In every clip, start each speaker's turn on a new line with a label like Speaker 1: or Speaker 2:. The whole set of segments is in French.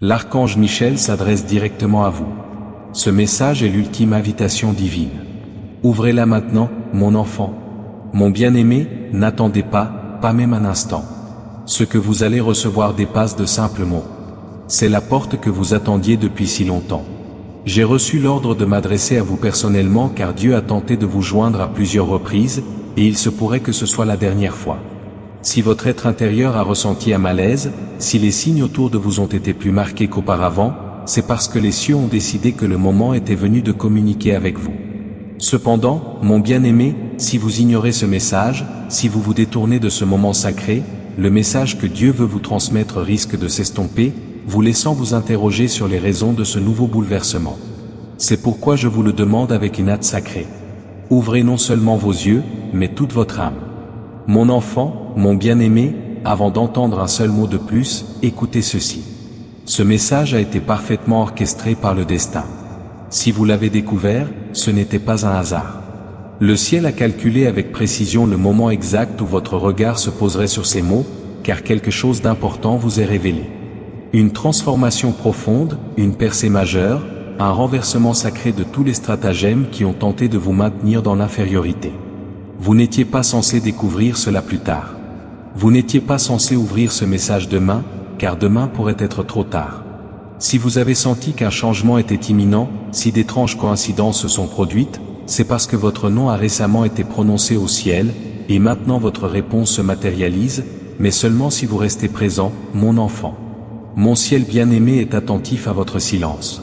Speaker 1: L'archange Michel s'adresse directement à vous. Ce message est l'ultime invitation divine. Ouvrez-la maintenant, mon enfant. Mon bien-aimé, n'attendez pas même un instant. Ce que vous allez recevoir dépasse de simples mots. C'est la porte que vous attendiez depuis si longtemps. J'ai reçu l'ordre de m'adresser à vous personnellement car Dieu a tenté de vous joindre à plusieurs reprises, et il se pourrait que ce soit la dernière fois. Si votre être intérieur a ressenti un malaise, si les signes autour de vous ont été plus marqués qu'auparavant, c'est parce que les cieux ont décidé que le moment était venu de communiquer avec vous. Cependant, mon bien-aimé, si vous ignorez ce message, si vous vous détournez de ce moment sacré, le message que Dieu veut vous transmettre risque de s'estomper, vous laissant vous interroger sur les raisons de ce nouveau bouleversement. C'est pourquoi je vous le demande avec une hâte sacrée. Ouvrez non seulement vos yeux, mais toute votre âme. Mon enfant, mon bien-aimé, avant d'entendre un seul mot de plus, écoutez ceci. Ce message a été parfaitement orchestré par le destin. Si vous l'avez découvert, ce n'était pas un hasard. Le ciel a calculé avec précision le moment exact où votre regard se poserait sur ces mots, car quelque chose d'important vous est révélé. Une transformation profonde, une percée majeure, un renversement sacré de tous les stratagèmes qui ont tenté de vous maintenir dans l'infériorité. Vous n'étiez pas censé découvrir cela plus tard. Vous n'étiez pas censé ouvrir ce message demain, car demain pourrait être trop tard. Si vous avez senti qu'un changement était imminent, si d'étranges coïncidences se sont produites, c'est parce que votre nom a récemment été prononcé au ciel, et maintenant votre réponse se matérialise, mais seulement si vous restez présent, mon enfant. Mon ciel bien-aimé est attentif à votre silence.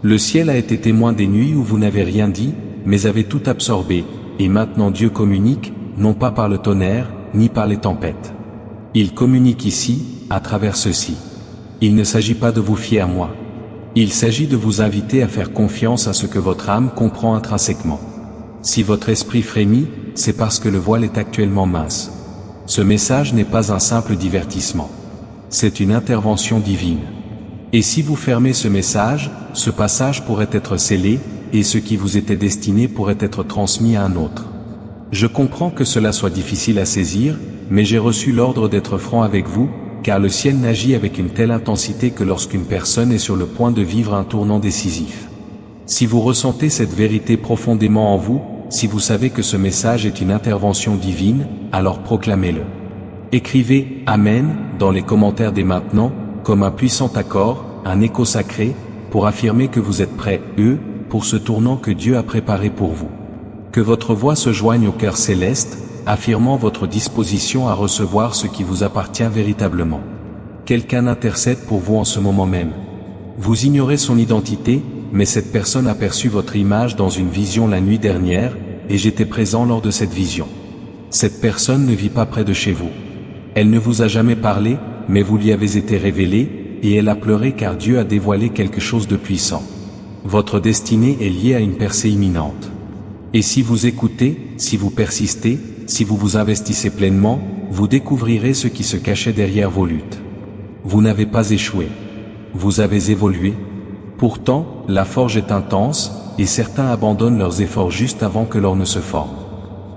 Speaker 1: Le ciel a été témoin des nuits où vous n'avez rien dit, mais avez tout absorbé, et maintenant Dieu communique, non pas par le tonnerre, ni par les tempêtes. Il communique ici, à travers ceci. Il ne s'agit pas de vous fier à moi. Il s'agit de vous inviter à faire confiance à ce que votre âme comprend intrinsèquement. Si votre esprit frémit, c'est parce que le voile est actuellement mince. Ce message n'est pas un simple divertissement. C'est une intervention divine. Et si vous fermez ce message, ce passage pourrait être scellé, et ce qui vous était destiné pourrait être transmis à un autre. Je comprends que cela soit difficile à saisir, mais j'ai reçu l'ordre d'être franc avec vous, car le ciel n'agit avec une telle intensité que lorsqu'une personne est sur le point de vivre un tournant décisif. Si vous ressentez cette vérité profondément en vous, si vous savez que ce message est une intervention divine, alors proclamez-le. Écrivez « Amen » dans les commentaires dès maintenant, comme un puissant accord, un écho sacré, pour affirmer que vous êtes prêts, pour ce tournant que Dieu a préparé pour vous. Que votre voix se joigne au cœur céleste, affirmant votre disposition à recevoir ce qui vous appartient véritablement. Quelqu'un intercède pour vous en ce moment même. Vous ignorez son identité, mais cette personne a perçu votre image dans une vision la nuit dernière, et j'étais présent lors de cette vision. Cette personne ne vit pas près de chez vous. Elle ne vous a jamais parlé, mais vous lui avez été révélé, et elle a pleuré car Dieu a dévoilé quelque chose de puissant. Votre destinée est liée à une percée imminente. Et si vous écoutez, si vous persistez, si vous vous investissez pleinement, vous découvrirez ce qui se cachait derrière vos luttes. Vous n'avez pas échoué. Vous avez évolué. Pourtant, la forge est intense, et certains abandonnent leurs efforts juste avant que l'or ne se forme.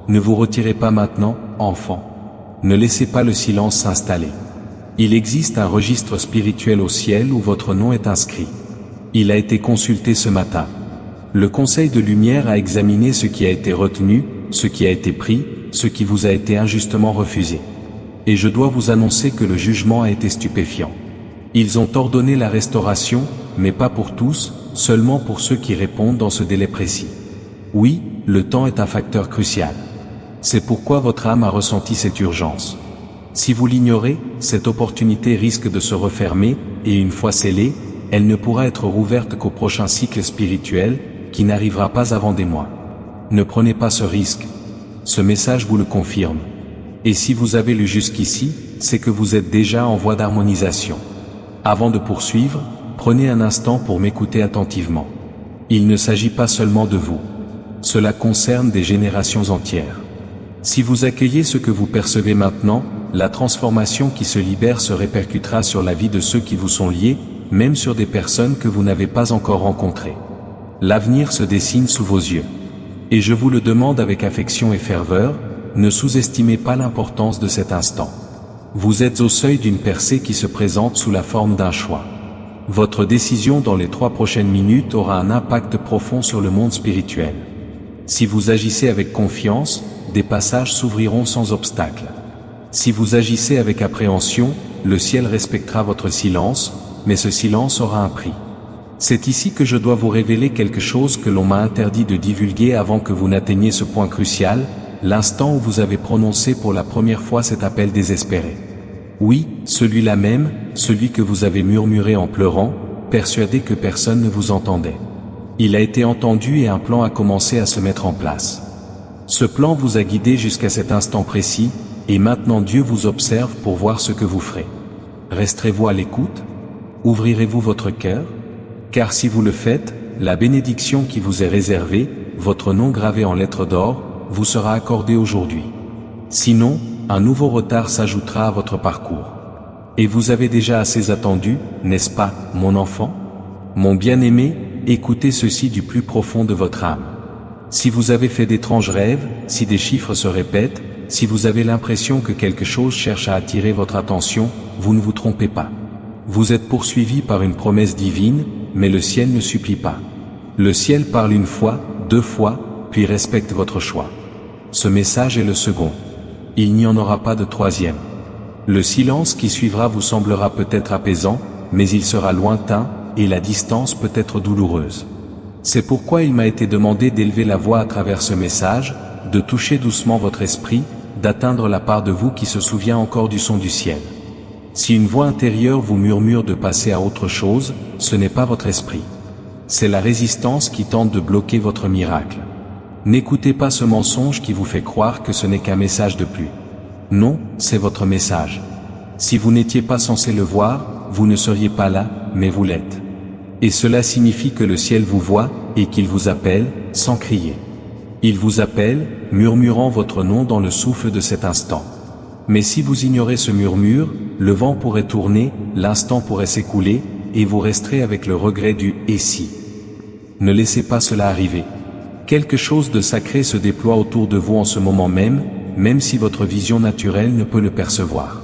Speaker 1: Ne vous retirez pas maintenant, enfant. Ne laissez pas le silence s'installer. Il existe un registre spirituel au ciel où votre nom est inscrit. Il a été consulté ce matin. Le Conseil de lumière a examiné ce qui a été retenu, ce qui a été pris, ce qui vous a été injustement refusé. Et je dois vous annoncer que le jugement a été stupéfiant. Ils ont ordonné la restauration, mais pas pour tous, seulement pour ceux qui répondent dans ce délai précis. Oui, le temps est un facteur crucial. C'est pourquoi votre âme a ressenti cette urgence. Si vous l'ignorez, cette opportunité risque de se refermer, et une fois scellée, elle ne pourra être rouverte qu'au prochain cycle spirituel, qui n'arrivera pas avant des mois. Ne prenez pas ce risque. Ce message vous le confirme. Et si vous avez lu jusqu'ici, c'est que vous êtes déjà en voie d'harmonisation. Avant de poursuivre, prenez un instant pour m'écouter attentivement. Il ne s'agit pas seulement de vous. Cela concerne des générations entières. Si vous accueillez ce que vous percevez maintenant, la transformation qui se libère se répercutera sur la vie de ceux qui vous sont liés, même sur des personnes que vous n'avez pas encore rencontrées. L'avenir se dessine sous vos yeux. Et je vous le demande avec affection et ferveur, ne sous-estimez pas l'importance de cet instant. Vous êtes au seuil d'une percée qui se présente sous la forme d'un choix. Votre décision dans les 3 prochaines minutes aura un impact profond sur le monde spirituel. Si vous agissez avec confiance, des passages s'ouvriront sans obstacle. Si vous agissez avec appréhension, le ciel respectera votre silence, mais ce silence aura un prix. C'est ici que je dois vous révéler quelque chose que l'on m'a interdit de divulguer avant que vous n'atteigniez ce point crucial, l'instant où vous avez prononcé pour la première fois cet appel désespéré. Oui, celui-là même, celui que vous avez murmuré en pleurant, persuadé que personne ne vous entendait. Il a été entendu et un plan a commencé à se mettre en place. Ce plan vous a guidé jusqu'à cet instant précis, et maintenant Dieu vous observe pour voir ce que vous ferez. Resterez-vous à l'écoute? Ouvrirez-vous votre cœur? Car si vous le faites, la bénédiction qui vous est réservée, votre nom gravé en lettres d'or, vous sera accordée aujourd'hui. Sinon, un nouveau retard s'ajoutera à votre parcours. Et vous avez déjà assez attendu, n'est-ce pas, mon enfant? Mon bien-aimé, écoutez ceci du plus profond de votre âme. Si vous avez fait d'étranges rêves, si des chiffres se répètent, si vous avez l'impression que quelque chose cherche à attirer votre attention, vous ne vous trompez pas. Vous êtes poursuivi par une promesse divine, mais le ciel ne supplie pas. Le ciel parle une fois, 2 fois, puis respecte votre choix. Ce message est le second. Il n'y en aura pas de 3e. Le silence qui suivra vous semblera peut-être apaisant, mais il sera lointain, et la distance peut être douloureuse. C'est pourquoi il m'a été demandé d'élever la voix à travers ce message, de toucher doucement votre esprit, d'atteindre la part de vous qui se souvient encore du son du ciel. Si une voix intérieure vous murmure de passer à autre chose, ce n'est pas votre esprit. C'est la résistance qui tente de bloquer votre miracle. N'écoutez pas ce mensonge qui vous fait croire que ce n'est qu'un message de plus. Non, c'est votre message. Si vous n'étiez pas censé le voir, vous ne seriez pas là, mais vous l'êtes. Et cela signifie que le ciel vous voit, et qu'il vous appelle, sans crier. Il vous appelle, murmurant votre nom dans le souffle de cet instant. Mais si vous ignorez ce murmure, le vent pourrait tourner, l'instant pourrait s'écouler, et vous resterez avec le regret du « et si ». Ne laissez pas cela arriver. Quelque chose de sacré se déploie autour de vous en ce moment même, même si votre vision naturelle ne peut le percevoir.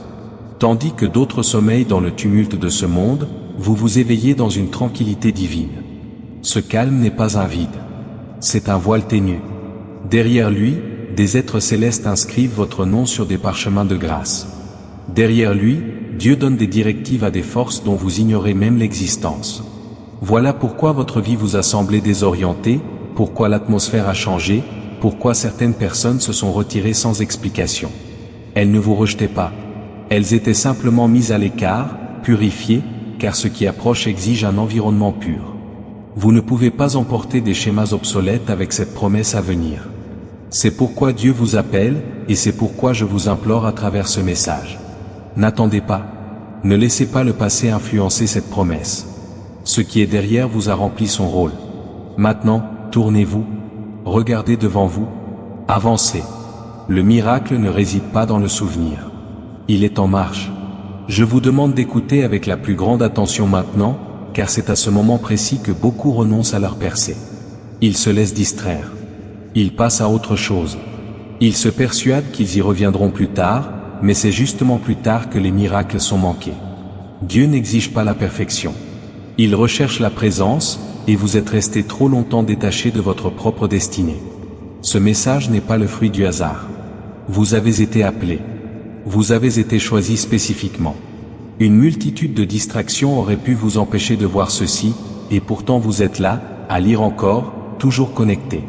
Speaker 1: Tandis que d'autres sommeillent dans le tumulte de ce monde, vous vous éveillez dans une tranquillité divine. Ce calme n'est pas un vide. C'est un voile ténu. Derrière lui, des êtres célestes inscrivent votre nom sur des parchemins de grâce. Derrière lui, Dieu donne des directives à des forces dont vous ignorez même l'existence. Voilà pourquoi votre vie vous a semblé désorientée, pourquoi l'atmosphère a changé, pourquoi certaines personnes se sont retirées sans explication. Elles ne vous rejetaient pas. Elles étaient simplement mises à l'écart, purifiées, car ce qui approche exige un environnement pur. Vous ne pouvez pas emporter des schémas obsolètes avec cette promesse à venir. C'est pourquoi Dieu vous appelle, et c'est pourquoi je vous implore à travers ce message. N'attendez pas. Ne laissez pas le passé influencer cette promesse. Ce qui est derrière vous a rempli son rôle. Maintenant, tournez-vous. Regardez devant vous. Avancez. Le miracle ne réside pas dans le souvenir. Il est en marche. Je vous demande d'écouter avec la plus grande attention maintenant, car c'est à ce moment précis que beaucoup renoncent à leur percée. Ils se laissent distraire. Ils passent à autre chose. Ils se persuadent qu'ils y reviendront plus tard, mais c'est justement plus tard que les miracles sont manqués. Dieu n'exige pas la perfection. Il recherche la présence, et vous êtes resté trop longtemps détaché de votre propre destinée. Ce message n'est pas le fruit du hasard. Vous avez été appelé. Vous avez été choisi spécifiquement. Une multitude de distractions aurait pu vous empêcher de voir ceci, et pourtant vous êtes là, à lire encore, toujours connecté.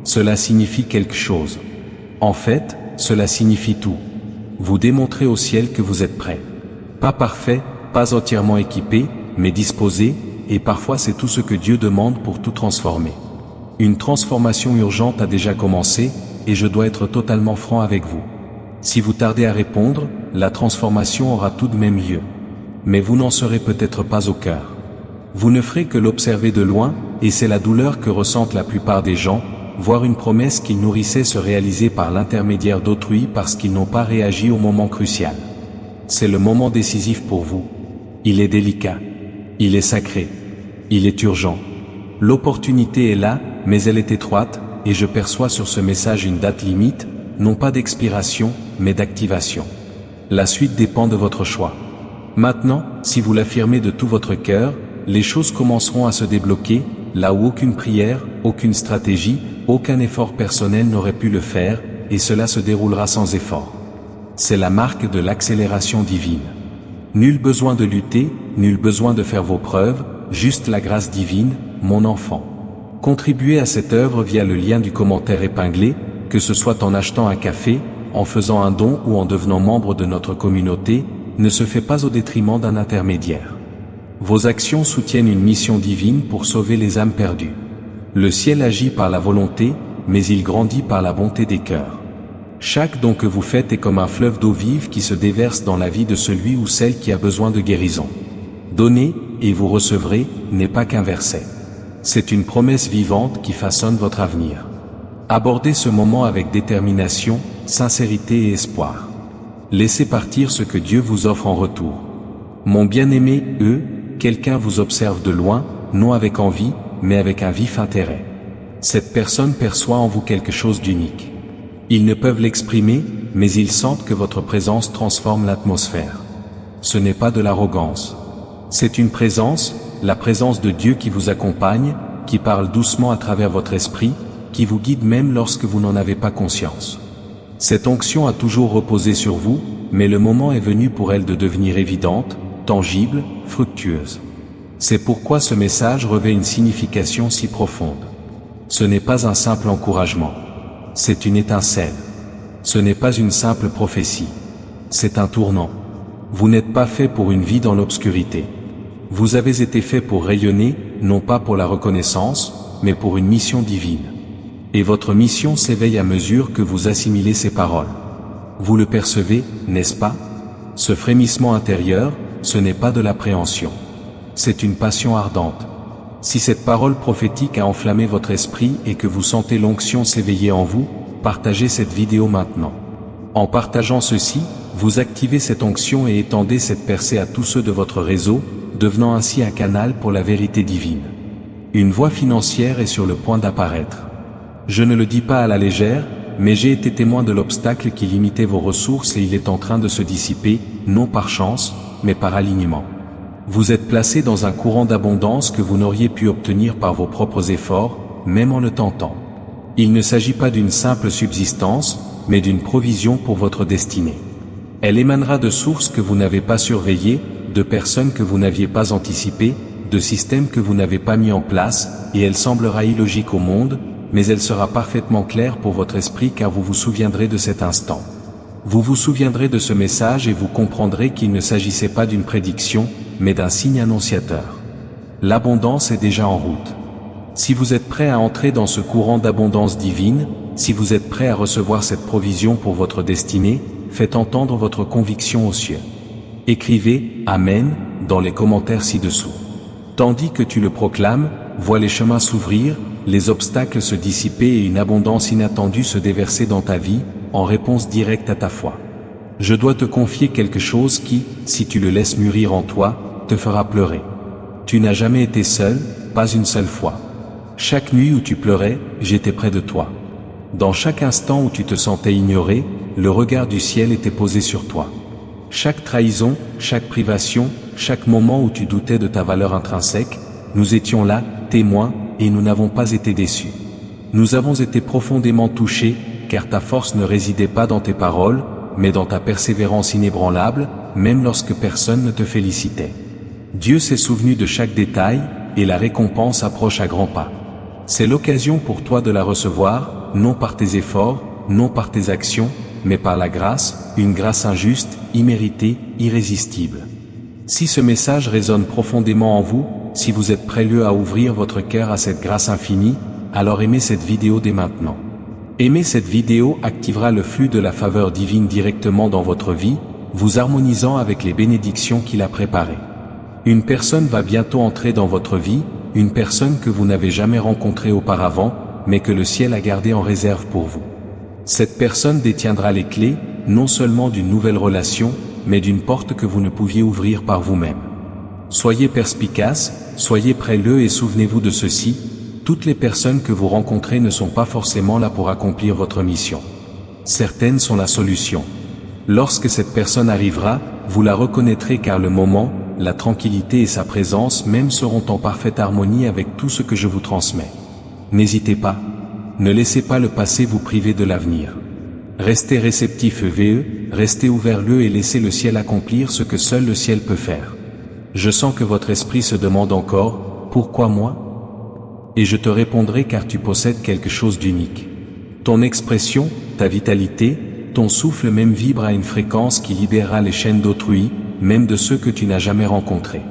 Speaker 1: Cela signifie quelque chose. En fait, cela signifie tout. Vous démontrez au ciel que vous êtes prêt. Pas parfait, pas entièrement équipé, mais disposé, et parfois c'est tout ce que Dieu demande pour tout transformer. Une transformation urgente a déjà commencé, et je dois être totalement franc avec vous. Si vous tardez à répondre, la transformation aura tout de même lieu. Mais vous n'en serez peut-être pas au cœur. Vous ne ferez que l'observer de loin, et c'est la douleur que ressentent la plupart des gens, voir une promesse qu'ils nourrissaient se réaliser par l'intermédiaire d'autrui parce qu'ils n'ont pas réagi au moment crucial. C'est le moment décisif pour vous. Il est délicat. Il est sacré. Il est urgent. L'opportunité est là, mais elle est étroite, et je perçois sur ce message une date limite, non pas d'expiration, mais d'activation. La suite dépend de votre choix. Maintenant, si vous l'affirmez de tout votre cœur, les choses commenceront à se débloquer, là où aucune prière, aucune stratégie, aucun effort personnel n'aurait pu le faire, et cela se déroulera sans effort. C'est la marque de l'accélération divine. Nul besoin de lutter, nul besoin de faire vos preuves, juste la grâce divine, mon enfant. Contribuez à cette œuvre via le lien du commentaire épinglé, que ce soit en achetant un café, en faisant un don ou en devenant membre de notre communauté, ne se fait pas au détriment d'un intermédiaire. Vos actions soutiennent une mission divine pour sauver les âmes perdues. Le ciel agit par la volonté, mais il grandit par la bonté des cœurs. Chaque don que vous faites est comme un fleuve d'eau vive qui se déverse dans la vie de celui ou celle qui a besoin de guérison. Donnez, et vous recevrez, n'est pas qu'un verset. C'est une promesse vivante qui façonne votre avenir. Abordez ce moment avec détermination, sincérité et espoir. Laissez partir ce que Dieu vous offre en retour. Mon bien-aimé, quelqu'un vous observe de loin, non avec envie, mais avec un vif intérêt. Cette personne perçoit en vous quelque chose d'unique. Ils ne peuvent l'exprimer, mais ils sentent que votre présence transforme l'atmosphère. Ce n'est pas de l'arrogance. C'est une présence, la présence de Dieu qui vous accompagne, qui parle doucement à travers votre esprit, qui vous guide même lorsque vous n'en avez pas conscience. Cette onction a toujours reposé sur vous, mais le moment est venu pour elle de devenir évidente, tangible, fructueuse. C'est pourquoi ce message revêt une signification si profonde. Ce n'est pas un simple encouragement. C'est une étincelle. Ce n'est pas une simple prophétie. C'est un tournant. Vous n'êtes pas fait pour une vie dans l'obscurité. Vous avez été fait pour rayonner, non pas pour la reconnaissance, mais pour une mission divine. Et votre mission s'éveille à mesure que vous assimilez ces paroles. Vous le percevez, n'est-ce pas? Ce frémissement intérieur, ce n'est pas de l'appréhension. C'est une passion ardente. Si cette parole prophétique a enflammé votre esprit et que vous sentez l'onction s'éveiller en vous, partagez cette vidéo maintenant. En partageant ceci, vous activez cette onction et étendez cette percée à tous ceux de votre réseau, devenant ainsi un canal pour la vérité divine. Une voie financière est sur le point d'apparaître. Je ne le dis pas à la légère, mais j'ai été témoin de l'obstacle qui limitait vos ressources et il est en train de se dissiper, non par chance, mais par alignement. Vous êtes placé dans un courant d'abondance que vous n'auriez pu obtenir par vos propres efforts, même en le tentant. Il ne s'agit pas d'une simple subsistance, mais d'une provision pour votre destinée. Elle émanera de sources que vous n'avez pas surveillées, de personnes que vous n'aviez pas anticipées, de systèmes que vous n'avez pas mis en place, et elle semblera illogique au monde, mais elle sera parfaitement claire pour votre esprit car vous vous souviendrez de cet instant. Vous vous souviendrez de ce message et vous comprendrez qu'il ne s'agissait pas d'une prédiction, mais d'un signe annonciateur. L'abondance est déjà en route. Si vous êtes prêt à entrer dans ce courant d'abondance divine, si vous êtes prêt à recevoir cette provision pour votre destinée, faites entendre votre conviction aux cieux. Écrivez « Amen » dans les commentaires ci-dessous. Tandis que tu le proclames, vois les chemins s'ouvrir, les obstacles se dissiper et une abondance inattendue se déverser dans ta vie, en réponse directe à ta foi. Je dois te confier quelque chose qui, si tu le laisses mûrir en toi, te fera pleurer. Tu n'as jamais été seul, pas une seule fois. Chaque nuit où tu pleurais, j'étais près de toi. Dans chaque instant où tu te sentais ignoré, le regard du ciel était posé sur toi. Chaque trahison, chaque privation, chaque moment où tu doutais de ta valeur intrinsèque, nous étions là, témoins, et nous n'avons pas été déçus. Nous avons été profondément touchés, car ta force ne résidait pas dans tes paroles, mais dans ta persévérance inébranlable, même lorsque personne ne te félicitait. Dieu s'est souvenu de chaque détail, et la récompense approche à grands pas. C'est l'occasion pour toi de la recevoir, non par tes efforts, non par tes actions, mais par la grâce, une grâce injuste, imméritée, irrésistible. Si ce message résonne profondément en vous, si vous êtes prêt à ouvrir votre cœur à cette grâce infinie, alors aimez cette vidéo dès maintenant. Aimer cette vidéo activera le flux de la faveur divine directement dans votre vie, vous harmonisant avec les bénédictions qu'il a préparées. Une personne va bientôt entrer dans votre vie, une personne que vous n'avez jamais rencontrée auparavant, mais que le ciel a gardée en réserve pour vous. Cette personne détiendra les clés, non seulement d'une nouvelle relation, mais d'une porte que vous ne pouviez ouvrir par vous-même. Soyez perspicace, soyez prêts-le et souvenez-vous de ceci, toutes les personnes que vous rencontrez ne sont pas forcément là pour accomplir votre mission. Certaines sont la solution. Lorsque cette personne arrivera, vous la reconnaîtrez car le moment, la tranquillité et sa présence même seront en parfaite harmonie avec tout ce que je vous transmets. N'hésitez pas. Ne laissez pas le passé vous priver de l'avenir. Restez réceptif restez ouvert et laissez le ciel accomplir ce que seul le ciel peut faire. Je sens que votre esprit se demande encore, pourquoi moi? Et je te répondrai car tu possèdes quelque chose d'unique. Ton expression, ta vitalité, ton souffle même vibre à une fréquence qui libérera les chaînes d'autrui, même de ceux que tu n'as jamais rencontrés.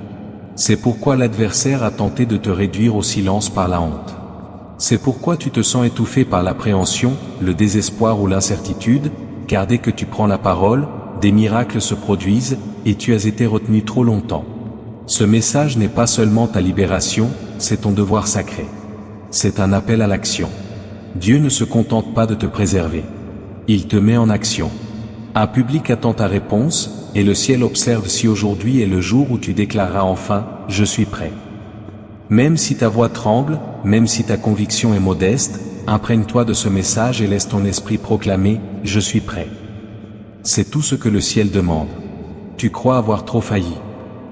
Speaker 1: C'est pourquoi l'adversaire a tenté de te réduire au silence par la honte. C'est pourquoi tu te sens étouffé par l'appréhension, le désespoir ou l'incertitude, car dès que tu prends la parole, des miracles se produisent, et tu as été retenu trop longtemps. Ce message n'est pas seulement ta libération, c'est ton devoir sacré. C'est un appel à l'action. Dieu ne se contente pas de te préserver. Il te met en action. Un public attend ta réponse, et le ciel observe si aujourd'hui est le jour où tu déclareras enfin « Je suis prêt ». Même si ta voix tremble, même si ta conviction est modeste, imprègne-toi de ce message et laisse ton esprit proclamer « Je suis prêt ». C'est tout ce que le ciel demande. Tu crois avoir trop failli.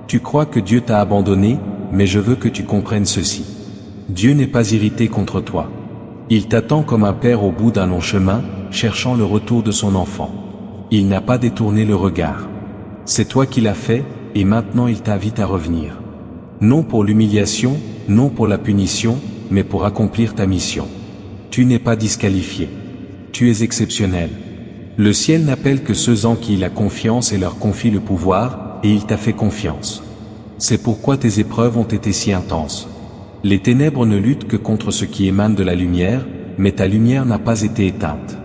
Speaker 1: Tu crois que Dieu t'a abandonné, mais je veux que tu comprennes ceci. Dieu n'est pas irrité contre toi. Il t'attend comme un père au bout d'un long chemin, cherchant le retour de son enfant. Il n'a pas détourné le regard. C'est toi qui l'as fait, et maintenant il t'invite à revenir. Non pour l'humiliation, non pour la punition, mais pour accomplir ta mission. Tu n'es pas disqualifié. Tu es exceptionnel. Le ciel n'appelle que ceux en qui il a confiance et leur confie le pouvoir, et il t'a fait confiance. C'est pourquoi tes épreuves ont été si intenses. Les ténèbres ne luttent que contre ce qui émane de la lumière, mais ta lumière n'a pas été éteinte.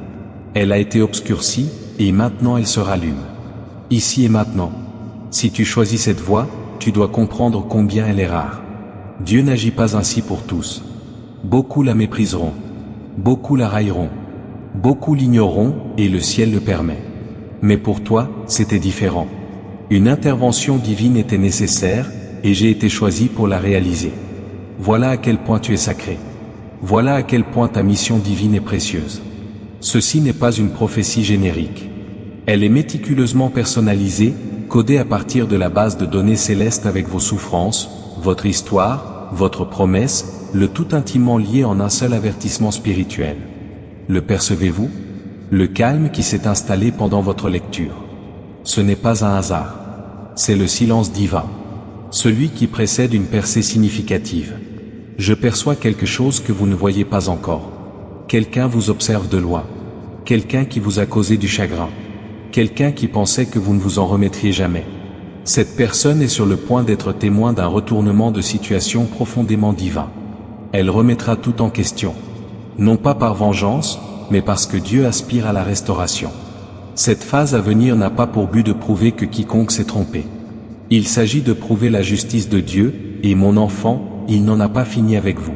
Speaker 1: Elle a été obscurcie, et maintenant elle se rallume. Ici et maintenant. Si tu choisis cette voie, tu dois comprendre combien elle est rare. Dieu n'agit pas ainsi pour tous. Beaucoup la mépriseront. Beaucoup la railleront. Beaucoup l'ignoreront, et le ciel le permet. Mais pour toi, c'était différent. Une intervention divine était nécessaire, et j'ai été choisi pour la réaliser. Voilà à quel point tu es sacré. Voilà à quel point ta mission divine est précieuse. Ceci n'est pas une prophétie générique. Elle est méticuleusement personnalisée, codée à partir de la base de données célestes avec vos souffrances, votre histoire, votre promesse, le tout intimement lié en un seul avertissement spirituel. Le percevez-vous? Le calme qui s'est installé pendant votre lecture. Ce n'est pas un hasard. C'est le silence divin. Celui qui précède une percée significative. Je perçois quelque chose que vous ne voyez pas encore. Quelqu'un vous observe de loin. Quelqu'un qui vous a causé du chagrin. Quelqu'un qui pensait que vous ne vous en remettriez jamais. Cette personne est sur le point d'être témoin d'un retournement de situation profondément divin. Elle remettra tout en question. Non pas par vengeance, mais parce que Dieu aspire à la restauration. Cette phase à venir n'a pas pour but de prouver que quiconque s'est trompé. Il s'agit de prouver la justice de Dieu, et mon enfant, il n'en a pas fini avec vous.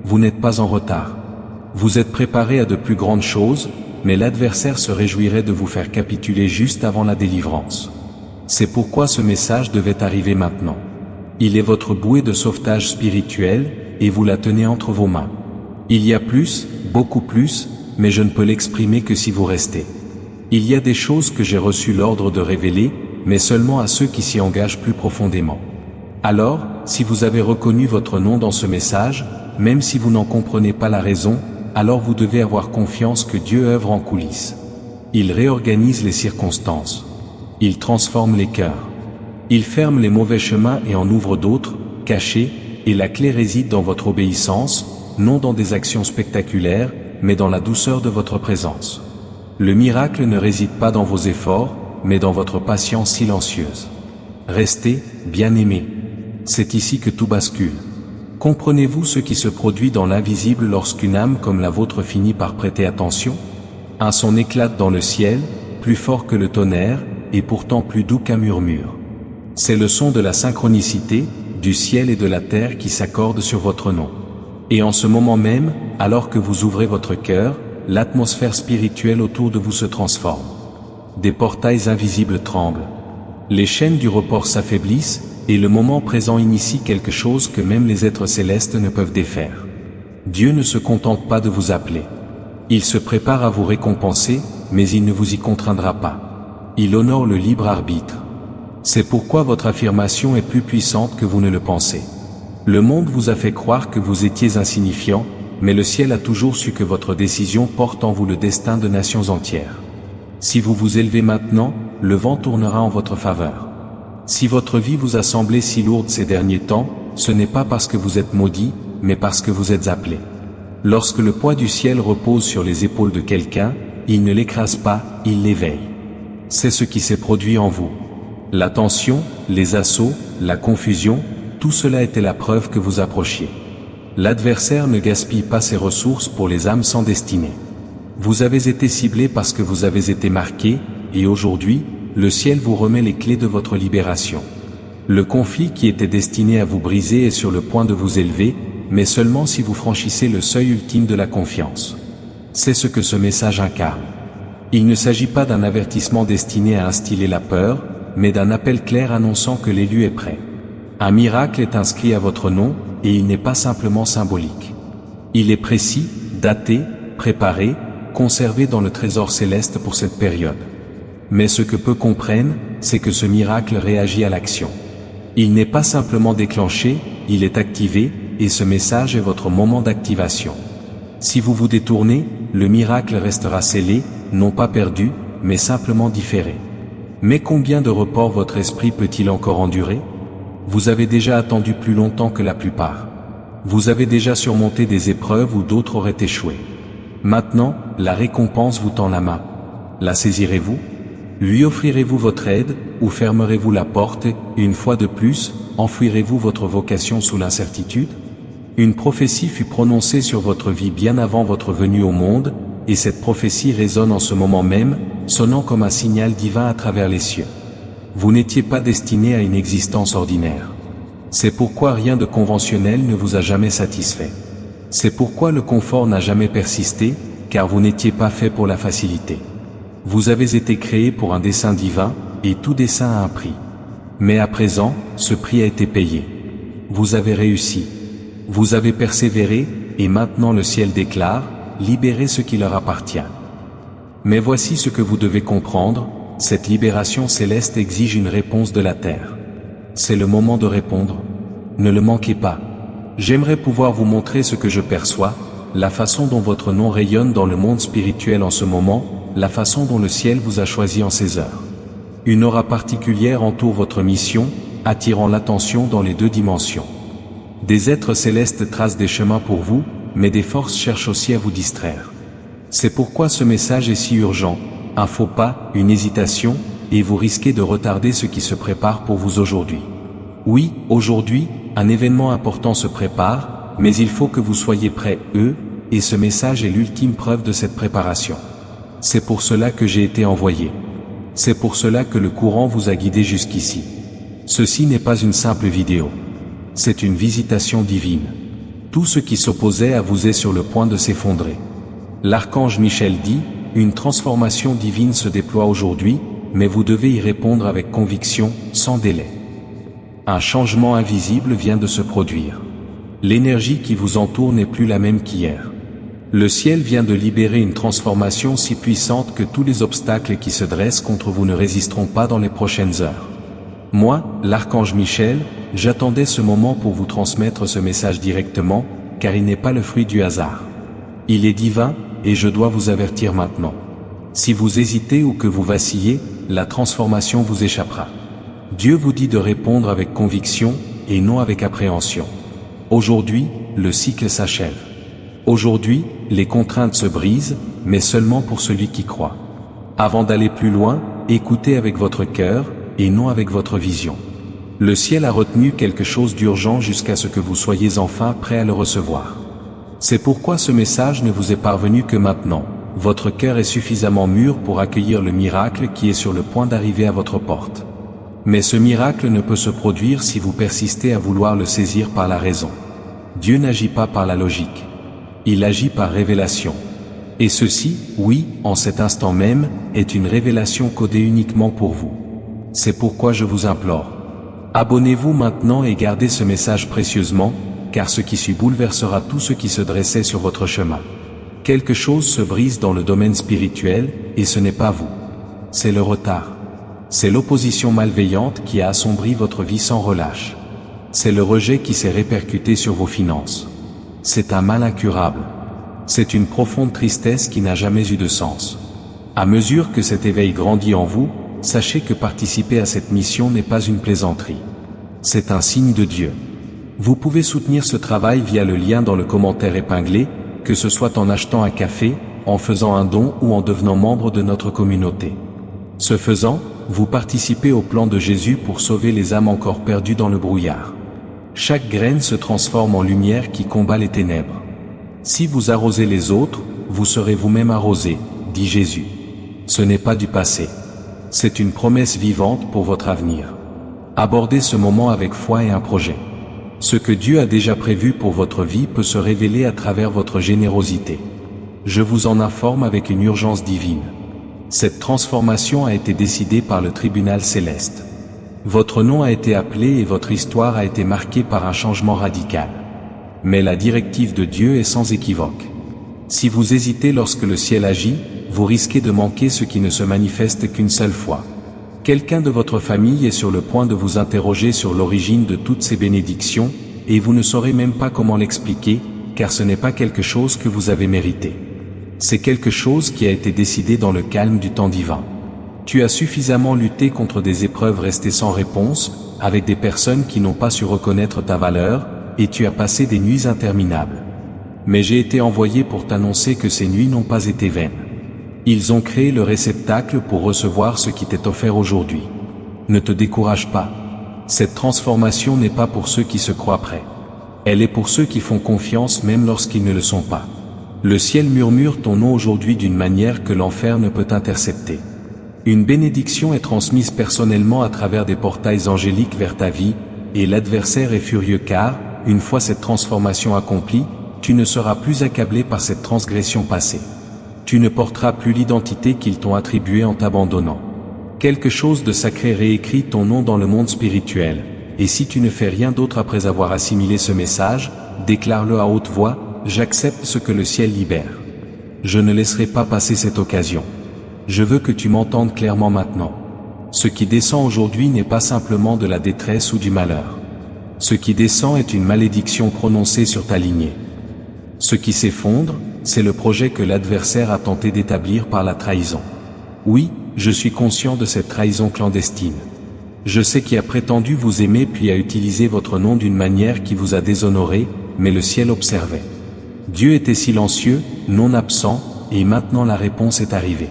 Speaker 1: Vous n'êtes pas en retard. Vous êtes préparé à de plus grandes choses, mais l'adversaire se réjouirait de vous faire capituler juste avant la délivrance. C'est pourquoi ce message devait arriver maintenant. Il est votre bouée de sauvetage spirituel, et vous la tenez entre vos mains. Il y a plus, beaucoup plus, mais je ne peux l'exprimer que si vous restez. Il y a des choses que j'ai reçu l'ordre de révéler, mais seulement à ceux qui s'y engagent plus profondément. Alors, si vous avez reconnu votre nom dans ce message, même si vous n'en comprenez pas la raison, alors vous devez avoir confiance que Dieu œuvre en coulisses. Il réorganise les circonstances. Il transforme les cœurs. Il ferme les mauvais chemins et en ouvre d'autres, cachés, et la clé réside dans votre obéissance, non dans des actions spectaculaires, mais dans la douceur de votre présence. Le miracle ne réside pas dans vos efforts, mais dans votre patience silencieuse. Restez, bien-aimés. C'est ici que tout bascule. Comprenez-vous ce qui se produit dans l'invisible lorsqu'une âme comme la vôtre finit par prêter attention? Un son éclate dans le ciel, plus fort que le tonnerre, et pourtant plus doux qu'un murmure. C'est le son de la synchronicité, du ciel et de la terre qui s'accordent sur votre nom. Et en ce moment même, alors que vous ouvrez votre cœur, l'atmosphère spirituelle autour de vous se transforme. Des portails invisibles tremblent. Les chaînes du report s'affaiblissent, et le moment présent initie quelque chose que même les êtres célestes ne peuvent défaire. Dieu ne se contente pas de vous appeler. Il se prépare à vous récompenser, mais il ne vous y contraindra pas. Il honore le libre arbitre. C'est pourquoi votre affirmation est plus puissante que vous ne le pensez. Le monde vous a fait croire que vous étiez insignifiant, mais le ciel a toujours su que votre décision porte en vous le destin de nations entières. Si vous vous élevez maintenant, le vent tournera en votre faveur. Si votre vie vous a semblé si lourde ces derniers temps, ce n'est pas parce que vous êtes maudit, mais parce que vous êtes appelé. Lorsque le poids du ciel repose sur les épaules de quelqu'un, il ne l'écrase pas, il l'éveille. C'est ce qui s'est produit en vous. La tension, les assauts, la confusion, tout cela était la preuve que vous approchiez. L'adversaire ne gaspille pas ses ressources pour les âmes sans destinée. Vous avez été ciblé parce que vous avez été marqué, et aujourd'hui, le ciel vous remet les clés de votre libération. Le conflit qui était destiné à vous briser est sur le point de vous élever, mais seulement si vous franchissez le seuil ultime de la confiance. C'est ce que ce message incarne. Il ne s'agit pas d'un avertissement destiné à instiller la peur, mais d'un appel clair annonçant que l'élu est prêt. Un miracle est inscrit à votre nom, et il n'est pas simplement symbolique. Il est précis, daté, préparé, conservé dans le trésor céleste pour cette période. Mais ce que peu comprennent, c'est que ce miracle réagit à l'action. Il n'est pas simplement déclenché, il est activé, et ce message est votre moment d'activation. Si vous vous détournez, le miracle restera scellé, non pas perdu, mais simplement différé. Mais combien de reports votre esprit peut-il encore endurer? Vous avez déjà attendu plus longtemps que la plupart. Vous avez déjà surmonté des épreuves où d'autres auraient échoué. Maintenant, la récompense vous tend la main. La saisirez-vous? Lui offrirez-vous votre aide, ou fermerez-vous la porte, une fois de plus, enfouirez-vous votre vocation sous l'incertitude? Une prophétie fut prononcée sur votre vie bien avant votre venue au monde, et cette prophétie résonne en ce moment même, sonnant comme un signal divin à travers les cieux. Vous n'étiez pas destiné à une existence ordinaire. C'est pourquoi rien de conventionnel ne vous a jamais satisfait. C'est pourquoi le confort n'a jamais persisté, car vous n'étiez pas fait pour la facilité. Vous avez été créé pour un dessein divin, et tout dessein a un prix. Mais à présent, ce prix a été payé. Vous avez réussi. Vous avez persévéré, et maintenant le ciel déclare, libérez ce qui leur appartient. Mais voici ce que vous devez comprendre, cette libération céleste exige une réponse de la terre. C'est le moment de répondre. Ne le manquez pas. J'aimerais pouvoir vous montrer ce que je perçois, la façon dont votre nom rayonne dans le monde spirituel en ce moment, la façon dont le ciel vous a choisi en ces heures. Une aura particulière entoure votre mission, attirant l'attention dans les deux dimensions. Des êtres célestes tracent des chemins pour vous, mais des forces cherchent aussi à vous distraire. C'est pourquoi ce message est si urgent, un faux pas, une hésitation, et vous risquez de retarder ce qui se prépare pour vous aujourd'hui. Oui, aujourd'hui, un événement important se prépare, mais il faut que vous soyez prêts, et ce message est l'ultime preuve de cette préparation. C'est pour cela que j'ai été envoyé. C'est pour cela que le courant vous a guidé jusqu'ici. Ceci n'est pas une simple vidéo. C'est une visitation divine. Tout ce qui s'opposait à vous est sur le point de s'effondrer. L'archange Michel dit, une transformation divine se déploie aujourd'hui, mais vous devez y répondre avec conviction, sans délai. Un changement invisible vient de se produire. L'énergie qui vous entoure n'est plus la même qu'hier. Le ciel vient de libérer une transformation si puissante que tous les obstacles qui se dressent contre vous ne résisteront pas dans les prochaines heures. Moi, l'archange Michel, j'attendais ce moment pour vous transmettre ce message directement, car il n'est pas le fruit du hasard. Il est divin, et je dois vous avertir maintenant. Si vous hésitez ou que vous vacillez, la transformation vous échappera. Dieu vous dit de répondre avec conviction, et non avec appréhension. Aujourd'hui, le cycle s'achève. Aujourd'hui, les contraintes se brisent, mais seulement pour celui qui croit. Avant d'aller plus loin, écoutez avec votre cœur, et non avec votre vision. Le ciel a retenu quelque chose d'urgent jusqu'à ce que vous soyez enfin prêts à le recevoir. C'est pourquoi ce message ne vous est parvenu que maintenant. Votre cœur est suffisamment mûr pour accueillir le miracle qui est sur le point d'arriver à votre porte. Mais ce miracle ne peut se produire si vous persistez à vouloir le saisir par la raison. Dieu n'agit pas par la logique. Il agit par révélation. Et ceci, oui, en cet instant même, est une révélation codée uniquement pour vous. C'est pourquoi je vous implore. Abonnez-vous maintenant et gardez ce message précieusement, car ce qui suit bouleversera tout ce qui se dressait sur votre chemin. Quelque chose se brise dans le domaine spirituel, et ce n'est pas vous. C'est le retard. C'est l'opposition malveillante qui a assombri votre vie sans relâche. C'est le rejet qui s'est répercuté sur vos finances. C'est un mal incurable. C'est une profonde tristesse qui n'a jamais eu de sens. À mesure que cet éveil grandit en vous, sachez que participer à cette mission n'est pas une plaisanterie. C'est un signe de Dieu. Vous pouvez soutenir ce travail via le lien dans le commentaire épinglé, que ce soit en achetant un café, en faisant un don ou en devenant membre de notre communauté. Ce faisant, vous participez au plan de Jésus pour sauver les âmes encore perdues dans le brouillard. Chaque graine se transforme en lumière qui combat les ténèbres. Si vous arrosez les autres, vous serez vous-même arrosé, dit Jésus. Ce n'est pas du passé. C'est une promesse vivante pour votre avenir. Abordez ce moment avec foi et un projet. Ce que Dieu a déjà prévu pour votre vie peut se révéler à travers votre générosité. Je vous en informe avec une urgence divine. Cette transformation a été décidée par le tribunal céleste. Votre nom a été appelé et votre histoire a été marquée par un changement radical. Mais la directive de Dieu est sans équivoque. Si vous hésitez lorsque le ciel agit, vous risquez de manquer ce qui ne se manifeste qu'une seule fois. Quelqu'un de votre famille est sur le point de vous interroger sur l'origine de toutes ces bénédictions, et vous ne saurez même pas comment l'expliquer, car ce n'est pas quelque chose que vous avez mérité. C'est quelque chose qui a été décidé dans le calme du temps divin. Tu as suffisamment lutté contre des épreuves restées sans réponse, avec des personnes qui n'ont pas su reconnaître ta valeur, et tu as passé des nuits interminables. Mais j'ai été envoyé pour t'annoncer que ces nuits n'ont pas été vaines. Ils ont créé le réceptacle pour recevoir ce qui t'est offert aujourd'hui. Ne te décourage pas. Cette transformation n'est pas pour ceux qui se croient prêts. Elle est pour ceux qui font confiance même lorsqu'ils ne le sont pas. Le ciel murmure ton nom aujourd'hui d'une manière que l'enfer ne peut intercepter. Une bénédiction est transmise personnellement à travers des portails angéliques vers ta vie, et l'adversaire est furieux car, une fois cette transformation accomplie, tu ne seras plus accablé par cette transgression passée. Tu ne porteras plus l'identité qu'ils t'ont attribuée en t'abandonnant. Quelque chose de sacré réécrit ton nom dans le monde spirituel, et si tu ne fais rien d'autre après avoir assimilé ce message, déclare-le à haute voix, j'accepte ce que le ciel libère. Je ne laisserai pas passer cette occasion. Je veux que tu m'entendes clairement maintenant. Ce qui descend aujourd'hui n'est pas simplement de la détresse ou du malheur. Ce qui descend est une malédiction prononcée sur ta lignée. Ce qui s'effondre, c'est le projet que l'adversaire a tenté d'établir par la trahison. Oui, je suis conscient de cette trahison clandestine. Je sais qui a prétendu vous aimer puis a utilisé votre nom d'une manière qui vous a déshonoré, mais le ciel observait. Dieu était silencieux, non absent, et maintenant la réponse est arrivée.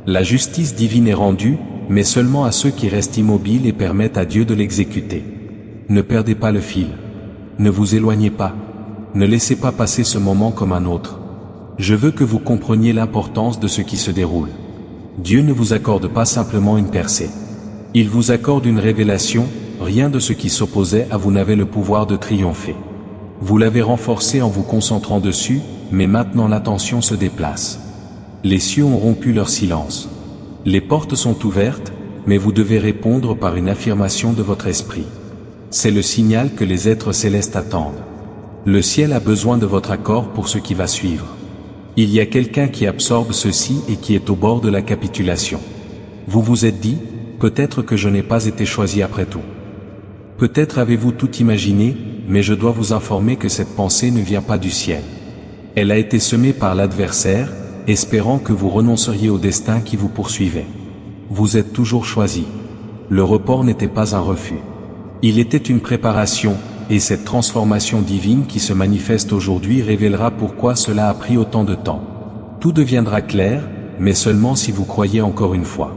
Speaker 1: La justice divine est rendue, mais seulement à ceux qui restent immobiles et permettent à Dieu de l'exécuter. Ne perdez pas le fil. Ne vous éloignez pas. Ne laissez pas passer ce moment comme un autre. Je veux que vous compreniez l'importance de ce qui se déroule. Dieu ne vous accorde pas simplement une percée. Il vous accorde une révélation, rien de ce qui s'opposait à vous n'avait le pouvoir de triompher. Vous l'avez renforcé en vous concentrant dessus, mais maintenant l'attention se déplace. Les cieux ont rompu leur silence. Les portes sont ouvertes, mais vous devez répondre par une affirmation de votre esprit. C'est le signal que les êtres célestes attendent. Le ciel a besoin de votre accord pour ce qui va suivre. Il y a quelqu'un qui absorbe ceci et qui est au bord de la capitulation. Vous vous êtes dit, peut-être que je n'ai pas été choisi après tout. Peut-être avez-vous tout imaginé, mais je dois vous informer que cette pensée ne vient pas du ciel. Elle a été semée par l'adversaire, espérant que vous renonceriez au destin qui vous poursuivait. Vous êtes toujours choisi. Le report n'était pas un refus. Il était une préparation, et cette transformation divine qui se manifeste aujourd'hui révélera pourquoi cela a pris autant de temps. Tout deviendra clair, mais seulement si vous croyez encore une fois.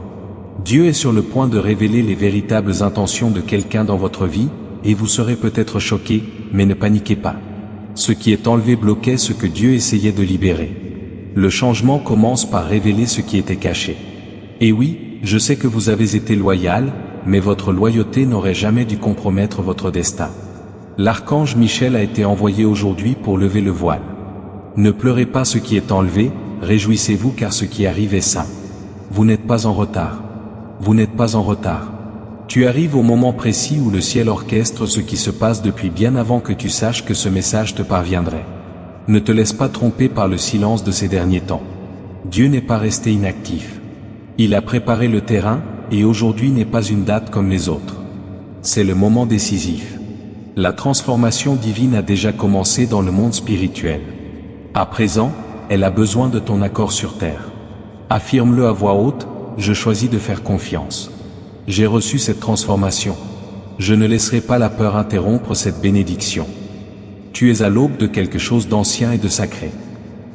Speaker 1: Dieu est sur le point de révéler les véritables intentions de quelqu'un dans votre vie, et vous serez peut-être choqué, mais ne paniquez pas. Ce qui est enlevé bloquait ce que Dieu essayait de libérer. Le changement commence par révéler ce qui était caché. Et oui, je sais que vous avez été loyal, mais votre loyauté n'aurait jamais dû compromettre votre destin. L'archange Michel a été envoyé aujourd'hui pour lever le voile. Ne pleurez pas ce qui est enlevé, réjouissez-vous car ce qui arrive est saint. Vous n'êtes pas en retard. Vous n'êtes pas en retard. Tu arrives au moment précis où le ciel orchestre ce qui se passe depuis bien avant que tu saches que ce message te parviendrait. Ne te laisse pas tromper par le silence de ces derniers temps. Dieu n'est pas resté inactif. Il a préparé le terrain, et aujourd'hui n'est pas une date comme les autres. C'est le moment décisif. La transformation divine a déjà commencé dans le monde spirituel. À présent, elle a besoin de ton accord sur terre. Affirme-le à voix haute, je choisis de faire confiance. J'ai reçu cette transformation. Je ne laisserai pas la peur interrompre cette bénédiction. Tu es à l'aube de quelque chose d'ancien et de sacré.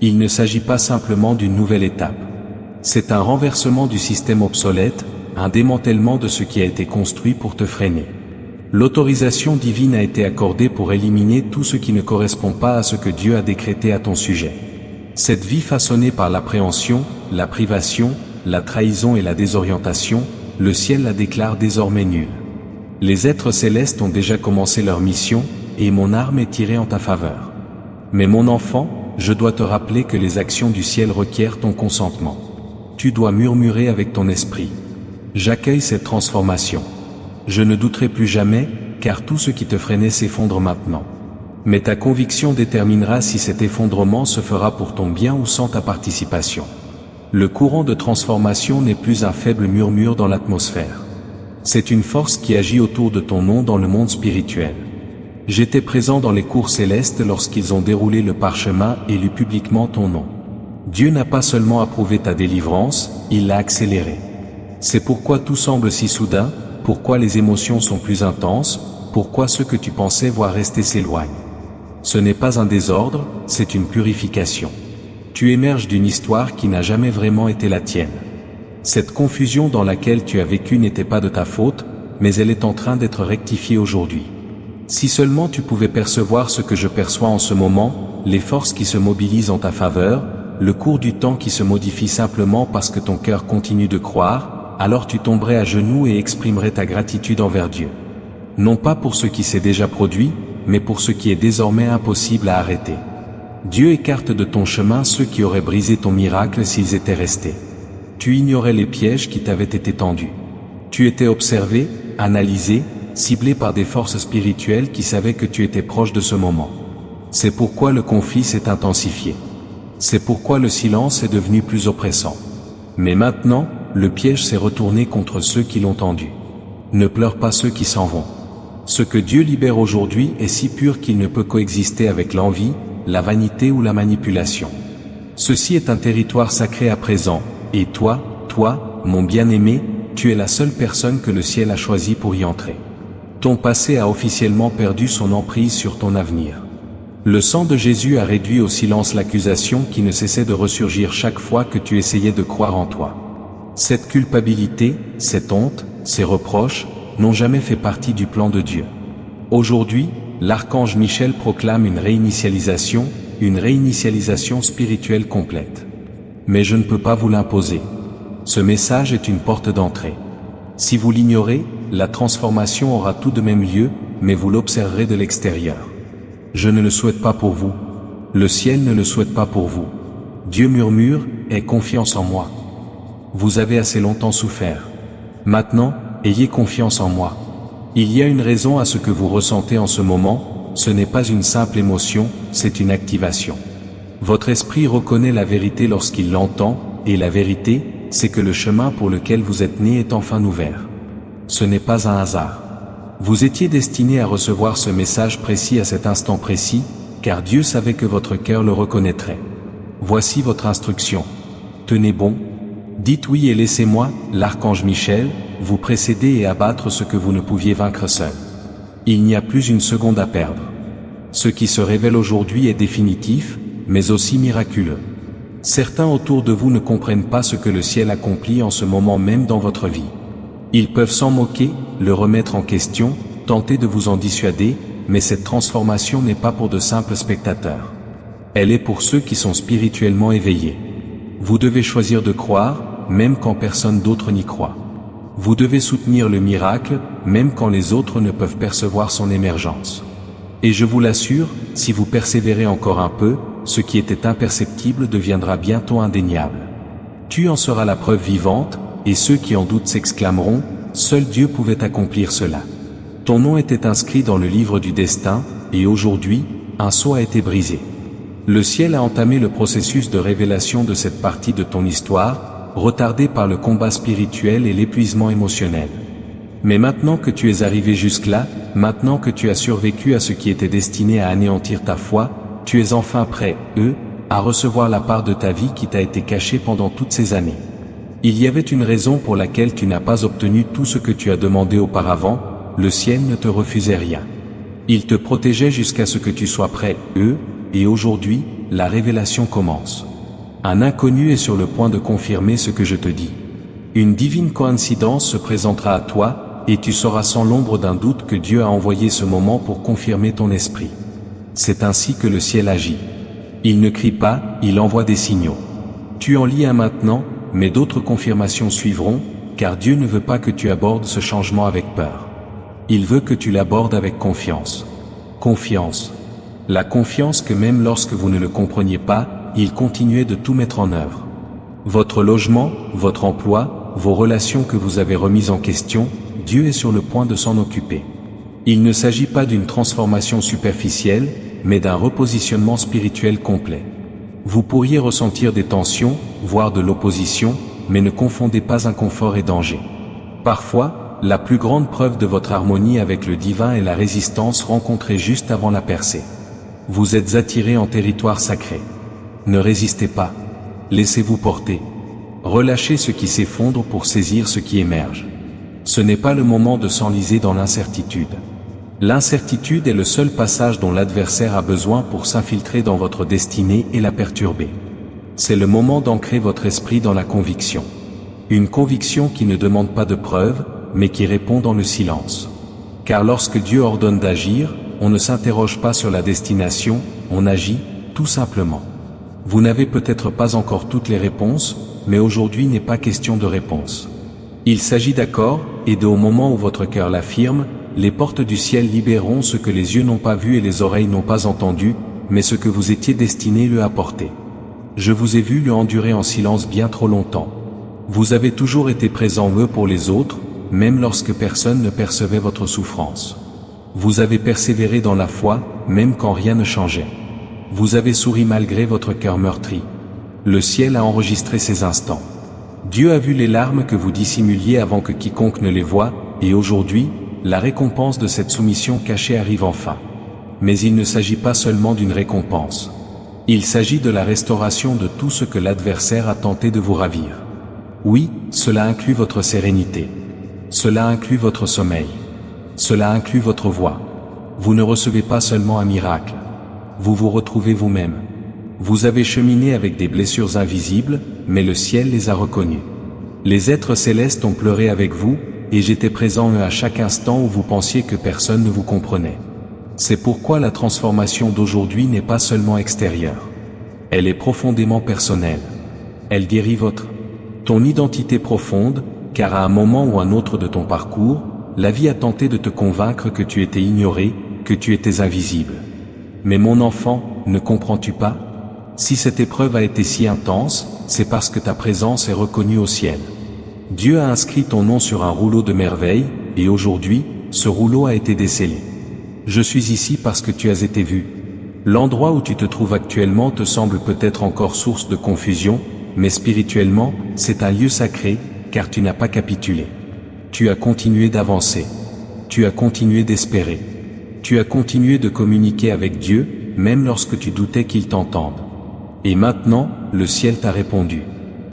Speaker 1: Il ne s'agit pas simplement d'une nouvelle étape. C'est un renversement du système obsolète, un démantèlement de ce qui a été construit pour te freiner. L'autorisation divine a été accordée pour éliminer tout ce qui ne correspond pas à ce que Dieu a décrété à ton sujet. Cette vie façonnée par l'appréhension, la privation, la trahison et la désorientation, le ciel la déclare désormais nulle. Les êtres célestes ont déjà commencé leur mission, et mon arme est tirée en ta faveur. Mais mon enfant, je dois te rappeler que les actions du ciel requièrent ton consentement. Tu dois murmurer avec ton esprit. J'accueille cette transformation. Je ne douterai plus jamais, car tout ce qui te freinait s'effondre maintenant. Mais ta conviction déterminera si cet effondrement se fera pour ton bien ou sans ta participation. Le courant de transformation n'est plus un faible murmure dans l'atmosphère. C'est une force qui agit autour de ton nom dans le monde spirituel. J'étais présent dans les cours célestes lorsqu'ils ont déroulé le parchemin et lu publiquement ton nom. Dieu n'a pas seulement approuvé ta délivrance, il l'a accélérée. C'est pourquoi tout semble si soudain, pourquoi les émotions sont plus intenses, pourquoi ce que tu pensais voir rester s'éloigne. Ce n'est pas un désordre, c'est une purification. Tu émerges d'une histoire qui n'a jamais vraiment été la tienne. Cette confusion dans laquelle tu as vécu n'était pas de ta faute, mais elle est en train d'être rectifiée aujourd'hui. Si seulement tu pouvais percevoir ce que je perçois en ce moment, les forces qui se mobilisent en ta faveur, le cours du temps qui se modifie simplement parce que ton cœur continue de croire, alors tu tomberais à genoux et exprimerais ta gratitude envers Dieu. Non pas pour ce qui s'est déjà produit, mais pour ce qui est désormais impossible à arrêter. Dieu écarte de ton chemin ceux qui auraient brisé ton miracle s'ils étaient restés. Tu ignorais les pièges qui t'avaient été tendus. Tu étais observé, analysé, ciblé par des forces spirituelles qui savaient que tu étais proche de ce moment. C'est pourquoi le conflit s'est intensifié. C'est pourquoi le silence est devenu plus oppressant. Mais maintenant, le piège s'est retourné contre ceux qui l'ont tendu. Ne pleure pas ceux qui s'en vont. Ce que Dieu libère aujourd'hui est si pur qu'il ne peut coexister avec l'envie, la vanité ou la manipulation. Ceci est un territoire sacré à présent, et toi, mon bien-aimé, tu es la seule personne que le ciel a choisie pour y entrer. Ton passé a officiellement perdu son emprise sur ton avenir. Le sang de Jésus a réduit au silence l'accusation qui ne cessait de ressurgir chaque fois que tu essayais de croire en toi. Cette culpabilité, cette honte, ces reproches, n'ont jamais fait partie du plan de Dieu. Aujourd'hui, l'archange Michel proclame une réinitialisation spirituelle complète. Mais je ne peux pas vous l'imposer. Ce message est une porte d'entrée. Si vous l'ignorez, la transformation aura tout de même lieu, mais vous l'observerez de l'extérieur. Je ne le souhaite pas pour vous. Le ciel ne le souhaite pas pour vous. Dieu murmure, aie confiance en moi. Vous avez assez longtemps souffert. Maintenant, ayez confiance en moi. Il y a une raison à ce que vous ressentez en ce moment, ce n'est pas une simple émotion, c'est une activation. Votre esprit reconnaît la vérité lorsqu'il l'entend, et la vérité, c'est que le chemin pour lequel vous êtes né est enfin ouvert. Ce n'est pas un hasard. Vous étiez destiné à recevoir ce message précis à cet instant précis, car Dieu savait que votre cœur le reconnaîtrait. Voici votre instruction. Tenez bon. Dites oui et laissez-moi, l'archange Michel, vous précéder et abattre ce que vous ne pouviez vaincre seul. Il n'y a plus une seconde à perdre. Ce qui se révèle aujourd'hui est définitif, mais aussi miraculeux. Certains autour de vous ne comprennent pas ce que le ciel accomplit en ce moment même dans votre vie. Ils peuvent s'en moquer, le remettre en question, tenter de vous en dissuader, mais cette transformation n'est pas pour de simples spectateurs. Elle est pour ceux qui sont spirituellement éveillés. Vous devez choisir de croire, même quand personne d'autre n'y croit. Vous devez soutenir le miracle, même quand les autres ne peuvent percevoir son émergence. Et je vous l'assure, si vous persévérez encore un peu, ce qui était imperceptible deviendra bientôt indéniable. Tu en seras la preuve vivante, et ceux qui en doutent s'exclameront, seul Dieu pouvait accomplir cela. Ton nom était inscrit dans le livre du destin, et aujourd'hui, un sceau a été brisé. Le ciel a entamé le processus de révélation de cette partie de ton histoire, retardé par le combat spirituel et l'épuisement émotionnel. Mais maintenant que tu es arrivé jusque-là, maintenant que tu as survécu à ce qui était destiné à anéantir ta foi, tu es enfin prêt, à recevoir la part de ta vie qui t'a été cachée pendant toutes ces années. Il y avait une raison pour laquelle tu n'as pas obtenu tout ce que tu as demandé auparavant, le ciel ne te refusait rien. Il te protégeait jusqu'à ce que tu sois prêt, et aujourd'hui, la révélation commence. Un inconnu est sur le point de confirmer ce que je te dis. Une divine coïncidence se présentera à toi, et tu sauras sans l'ombre d'un doute que Dieu a envoyé ce moment pour confirmer ton esprit. C'est ainsi que le ciel agit. Il ne crie pas, il envoie des signaux. Tu en lis un maintenant, mais d'autres confirmations suivront, car Dieu ne veut pas que tu abordes ce changement avec peur. Il veut que tu l'abordes avec confiance. Confiance. La confiance que même lorsque vous ne le compreniez pas, il continuait de tout mettre en œuvre. Votre logement, votre emploi, vos relations que vous avez remises en question, Dieu est sur le point de s'en occuper. Il ne s'agit pas d'une transformation superficielle, mais d'un repositionnement spirituel complet. Vous pourriez ressentir des tensions, voire de l'opposition, mais ne confondez pas inconfort et danger. Parfois, la plus grande preuve de votre harmonie avec le divin est la résistance rencontrée juste avant la percée. Vous êtes attiré en territoire sacré. Ne résistez pas. Laissez-vous porter. Relâchez ce qui s'effondre pour saisir ce qui émerge. Ce n'est pas le moment de s'enliser dans l'incertitude. L'incertitude est le seul passage dont l'adversaire a besoin pour s'infiltrer dans votre destinée et la perturber. C'est le moment d'ancrer votre esprit dans la conviction. Une conviction qui ne demande pas de preuves, mais qui répond dans le silence. Car lorsque Dieu ordonne d'agir, on ne s'interroge pas sur la destination, on agit, tout simplement. Vous n'avez peut-être pas encore toutes les réponses, mais aujourd'hui n'est pas question de réponse. Il s'agit d'accords, et au moment où votre cœur l'affirme, les portes du ciel libéreront ce que les yeux n'ont pas vu et les oreilles n'ont pas entendu, mais ce que vous étiez destiné le apporter. Je vous ai vu le endurer en silence bien trop longtemps. Vous avez toujours été présent pour les autres, même lorsque personne ne percevait votre souffrance. Vous avez persévéré dans la foi, même quand rien ne changeait. Vous avez souri malgré votre cœur meurtri. Le ciel a enregistré ces instants. Dieu a vu les larmes que vous dissimuliez avant que quiconque ne les voie, et aujourd'hui, la récompense de cette soumission cachée arrive enfin. Mais il ne s'agit pas seulement d'une récompense. Il s'agit de la restauration de tout ce que l'adversaire a tenté de vous ravir. Oui, cela inclut votre sérénité. Cela inclut votre sommeil. Cela inclut votre voix. Vous ne recevez pas seulement un miracle. Vous vous retrouvez vous-même. Vous avez cheminé avec des blessures invisibles, mais le ciel les a reconnues. Les êtres célestes ont pleuré avec vous, et j'étais présent à chaque instant où vous pensiez que personne ne vous comprenait. C'est pourquoi la transformation d'aujourd'hui n'est pas seulement extérieure. Elle est profondément personnelle. Elle guérit ton identité profonde, car à un moment ou un autre de ton parcours, la vie a tenté de te convaincre que tu étais ignoré, que tu étais invisible. Mais mon enfant, ne comprends-tu pas? Si cette épreuve a été si intense, c'est parce que ta présence est reconnue au ciel. Dieu a inscrit ton nom sur un rouleau de merveilles, et aujourd'hui, ce rouleau a été décellé. Je suis ici parce que tu as été vu. L'endroit où tu te trouves actuellement te semble peut-être encore source de confusion, mais spirituellement, c'est un lieu sacré, car tu n'as pas capitulé. Tu as continué d'avancer. Tu as continué d'espérer. Tu as continué de communiquer avec Dieu, même lorsque tu doutais qu'il t'entende. Et maintenant, le ciel t'a répondu.